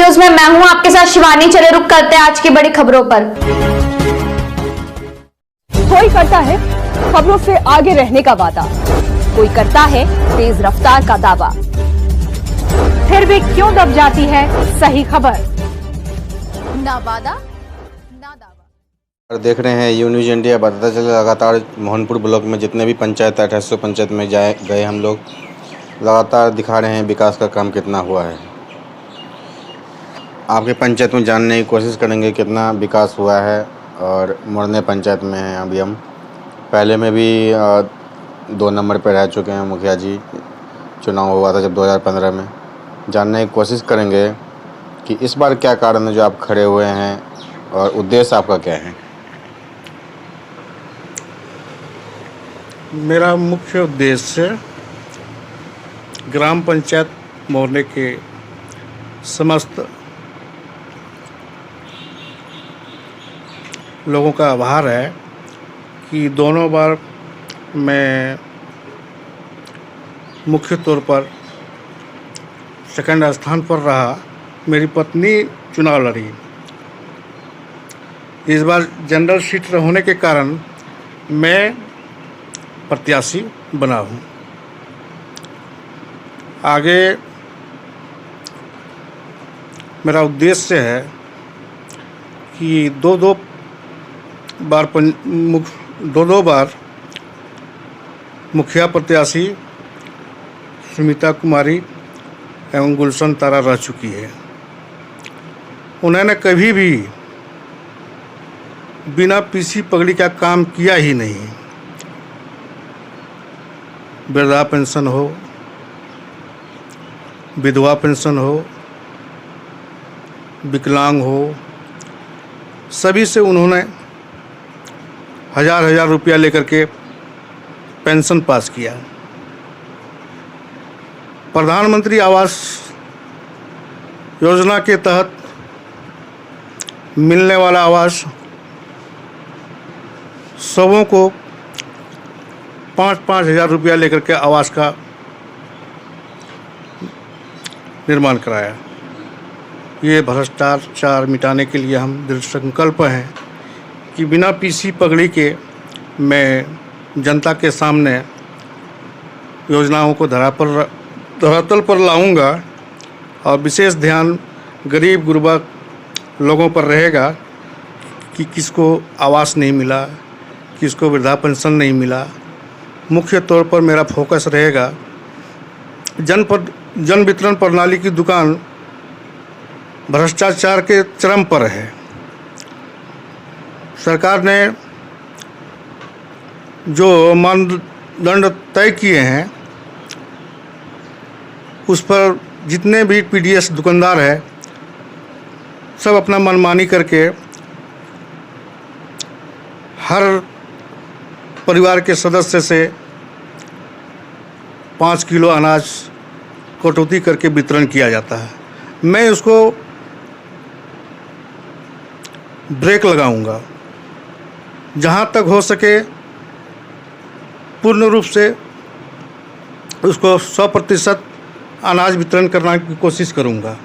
News में मैं हूं आपके साथ शिवानी। चले रुक करते हैं आज की बड़ी खबरों पर। कोई करता है खबरों से आगे रहने का वादा, कोई करता है तेज रफ्तार का दावा, फिर भी क्यों दब जाती है सही खबर? ना वादा ना दावा। देख रहे हैं यू न्यूज़ इंडिया। बताता चला लगातार मोहनपुर ब्लॉक में जितने भी पंचायत 2800 पंचायत में गए हम लोग, लगातार दिखा रहे हैं विकास का काम कितना हुआ है। आपके पंचायत में जानने की कोशिश करेंगे कितना विकास हुआ है। और मोरने पंचायत में हैं अभी हम। पहले में भी 2 नंबर पर रह चुके हैं मुखिया जी। चुनाव हुआ था जब 2015 में। जानने की कोशिश करेंगे कि इस बार क्या कारण है जो आप खड़े हुए हैं और उद्देश्य आपका क्या है। मेरा मुख्य उद्देश्य ग्राम पंचायत मोरने के समस्त लोगों का आभार है कि दोनों बार मैं मुख्य तौर पर सेकंड स्थान पर रहा। मेरी पत्नी चुनाव लड़ी। इस बार जनरल सीट होने के कारण मैं प्रत्याशी बना हूँ। आगे मेरा उद्देश्य है कि दो बार मुखिया प्रत्याशी सुमिता कुमारी एवं गुलशन तारा रह चुकी है। उन्होंने कभी भी बिना पीसी पगड़ी का काम किया ही नहीं। वृद्धा पेंशन हो, विधवा पेंशन हो, विकलांग हो, सभी से उन्होंने हजार रुपया लेकर के पेंशन पास किया। प्रधानमंत्री आवास योजना के तहत मिलने वाला आवास सबों को 5-5 हजार रुपया लेकर के आवास का निर्माण कराया। ये भ्रष्टाचार मिटाने के लिए हम दृढ़ संकल्प हैं कि बिना पीसी पगड़ी के मैं जनता के सामने योजनाओं को धरातल पर लाऊंगा और विशेष ध्यान गरीब गुरबा लोगों पर रहेगा कि किसको आवास नहीं मिला, किसको वृद्धा पेंशन नहीं मिला। मुख्य तौर पर मेरा फोकस रहेगा जन वितरण प्रणाली की दुकान भ्रष्टाचार के चरम पर है। सरकार ने जो मानदंड तय किए हैं उस पर जितने भी पीडीएस दुकानदार है सब अपना मनमानी करके हर परिवार के सदस्य से 5 किलो अनाज कटौती करके वितरण किया जाता है। मैं उसको ब्रेक लगाऊंगा। जहाँ तक हो सके पूर्ण रूप से उसको 100% अनाज वितरण करने की कोशिश करूंगा।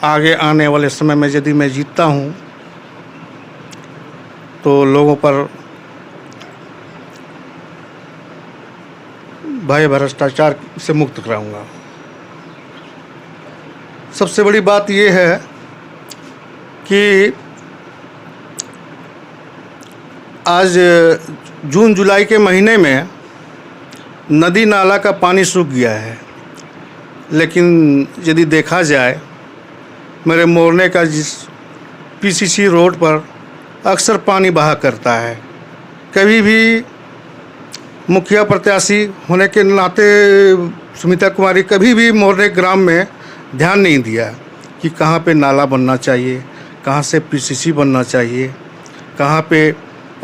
आगे आने वाले समय में यदि मैं जीतता हूं तो लोगों पर भय भ्रष्टाचार से मुक्त कराऊंगा। सबसे बड़ी बात यह है कि आज जून जुलाई के महीने में नदी नाला का पानी सूख गया है, लेकिन यदि देखा जाए मेरे मोरने का जिस पीसीसी रोड पर अक्सर पानी बहा करता है। कभी भी मुखिया प्रत्याशी होने के नाते सुमिता कुमारी कभी भी मोरने ग्राम में ध्यान नहीं दिया कि कहाँ पे नाला बनना चाहिए, कहाँ से पीसीसी बनना चाहिए, कहाँ पे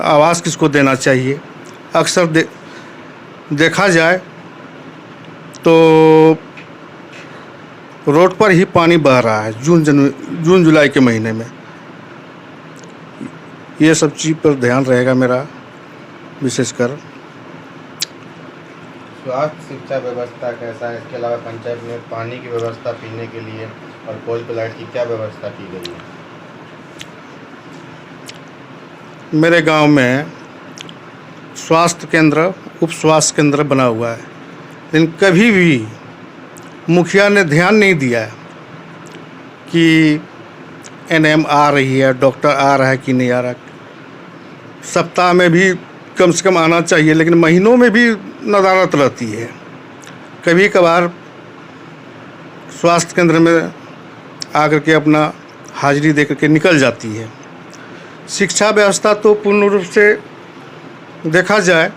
आवास किसको देना चाहिए। अक्सर देखा जाए तो रोड पर ही पानी बह रहा है जून जुलाई के महीने में। ये सब चीज़ पर ध्यान रहेगा मेरा विशेषकर। स्वास्थ्य शिक्षा व्यवस्था कैसा है? इसके अलावा पंचायत में पानी की व्यवस्था पीने के लिए और पोल पे लाइट की क्या व्यवस्था की गई है? मेरे गांव में स्वास्थ्य केंद्र, उप स्वास्थ्य केंद्र बना हुआ है, लेकिन कभी भी मुखिया ने ध्यान नहीं दिया है कि एनएम आ रही है, डॉक्टर आ रहा है कि नहीं आ रहा। सप्ताह में भी कम से कम आना चाहिए, लेकिन महीनों में भी नदारत रहती है। कभी कभार स्वास्थ्य केंद्र में आकर के अपना हाजिरी दे करके निकल जाती है। शिक्षा व्यवस्था तो पूर्ण रूप से देखा जाए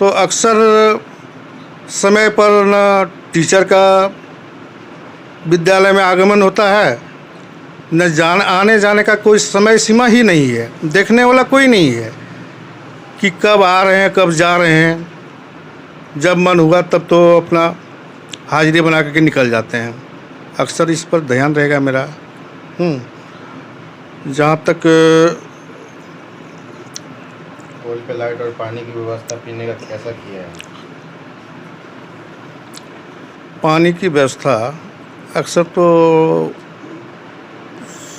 तो अक्सर समय पर न टीचर का विद्यालय में आगमन होता है, न आने जाने का कोई समय सीमा ही नहीं है। देखने वाला कोई नहीं है कि कब आ रहे हैं, कब जा रहे हैं। जब मन हुआ तब तो अपना हाजिरी बना करके निकल जाते हैं। अक्सर इस पर ध्यान रहेगा मेरा। जहाँ तक पोल पे लाइट और पानी की व्यवस्था पीने का कैसा किया है? पानी की व्यवस्था अक्सर तो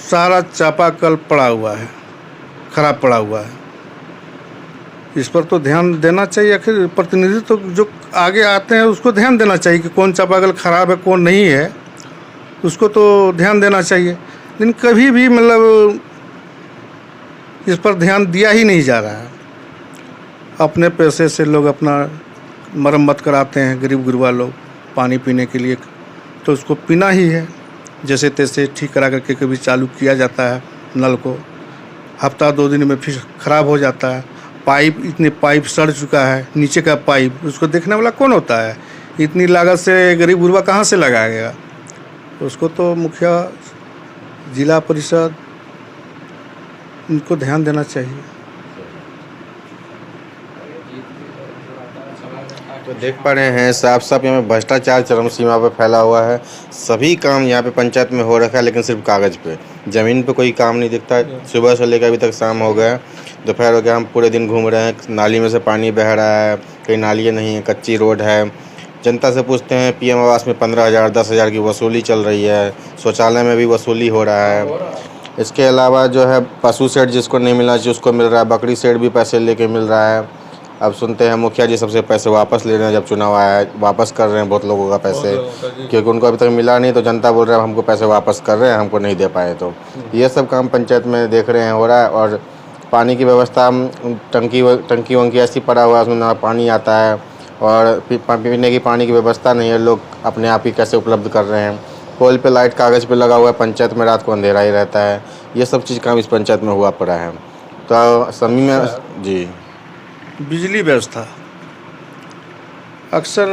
सारा चापाकल पड़ा हुआ है, खराब पड़ा हुआ है। इस पर तो ध्यान देना चाहिए। आखिर प्रतिनिधि तो जो आगे आते हैं उसको ध्यान देना चाहिए कि कौन चापाकल खराब है, कौन नहीं है, उसको तो ध्यान देना चाहिए। लेकिन कभी भी मतलब इस पर ध्यान दिया ही नहीं जा रहा है। अपने पैसे से लोग अपना मरम्मत कराते हैं, गरीब गुरबा लोग पानी पीने के लिए, तो उसको पीना ही है। जैसे तैसे ठीक करा करके कभी चालू किया जाता है नल को, हफ्ता 2 दिन में फिर ख़राब हो जाता है। पाइप, इतने पाइप सड़ चुका है, नीचे का पाइप, उसको देखने वाला कौन होता है? इतनी लागत से गरीब गुरबा कहाँ से लगाएगा? उसको तो मुखिया, जिला परिषद, इनको ध्यान देना चाहिए। तो देख पा रहे हैं साफ साफ यहाँ पे भ्रष्टाचार चरम सीमा पर फैला हुआ है। सभी काम यहाँ पे पंचायत में हो रखा है, लेकिन सिर्फ कागज़ पे, ज़मीन पे कोई काम नहीं दिखता। सुबह से लेकर अभी तक शाम हो गया, दोपहर हो गया, हम पूरे दिन घूम रहे हैं। नाली में से पानी बह रहा है, कहीं नालियाँ नहीं है, कच्ची रोड है। जनता से पूछते हैं, पीएम आवास में 15,000 10,000 की वसूली चल रही है, शौचालय में भी वसूली हो रहा है। इसके अलावा जो है पशु शेड जिसको नहीं मिलना चाहिए उसको मिल रहा है, बकरी शेड भी पैसे लेके मिल रहा है। अब सुनते हैं मुखिया जी सबसे पैसे वापस ले रहे हैं, जब चुनाव आया है वापस कर रहे हैं बहुत लोगों का पैसे, क्योंकि उनको अभी तक मिला नहीं, तो जनता बोल रहा है हमको पैसे वापस कर रहे हैं, हमको नहीं दे पाए। तो ये सब काम पंचायत में देख रहे हैं हो रहा है। और पानी की व्यवस्था, टंकी वंकी ऐसी पड़ा हुआ है, उसमें ना पानी आता है और पीने की पानी की व्यवस्था नहीं है। लोग अपने आप ही कैसे उपलब्ध कर रहे हैं। पोल पे लाइट कागज़ पे लगा हुआ है, पंचायत में रात को अंधेरा ही रहता है। ये सब चीज़ काम इस पंचायत में हुआ पड़ा है। तो समी में जी बिजली व्यवस्था, अक्सर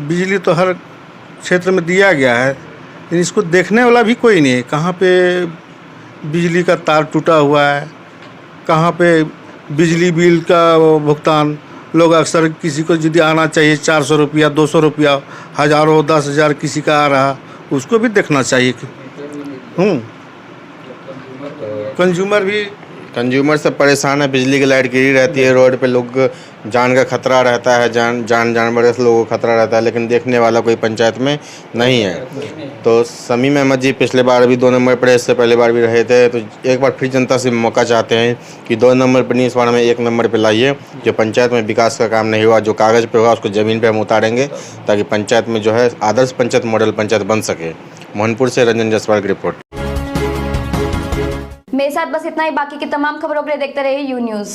बिजली तो हर क्षेत्र में दिया गया है, लेकिन इसको देखने वाला भी कोई नहीं है। कहाँ पे बिजली का तार टूटा हुआ है, कहाँ पे बिजली बिल का भुगतान। लोग अक्सर किसी को यदि आना चाहिए 400 रुपया, 200 रुपया, हज़ारों 10,000 किसी का आ रहा, उसको भी देखना चाहिए। कंज्यूमर सब परेशान है। बिजली की लाइट गिरी रहती है रोड पे, लोग जान का खतरा रहता है, जानवर से लोगों को खतरा रहता है, लेकिन देखने वाला कोई पंचायत में नहीं है। तो समीम अहमद जी पिछले बार भी 2 नंबर पर, इससे पहले बार भी रहे थे। तो एक बार फिर जनता से मौका चाहते हैं कि 2 नंबर पर नहीं, इस बार हमें 1 नंबर पर लाइए। जो पंचायत में विकास का काम नहीं हुआ, जो कागज़ पे होगा उसको ज़मीन पर हम उतारेंगे, ताकि पंचायत में जो है आदर्श पंचायत, मॉडल पंचायत बन सके। मोहनपुर से रंजन जायसवाल की रिपोर्ट। मेरे साथ बस इतना ही। बाकी की तमाम खबरों के लिए देखते रहिए यू न्यूज़।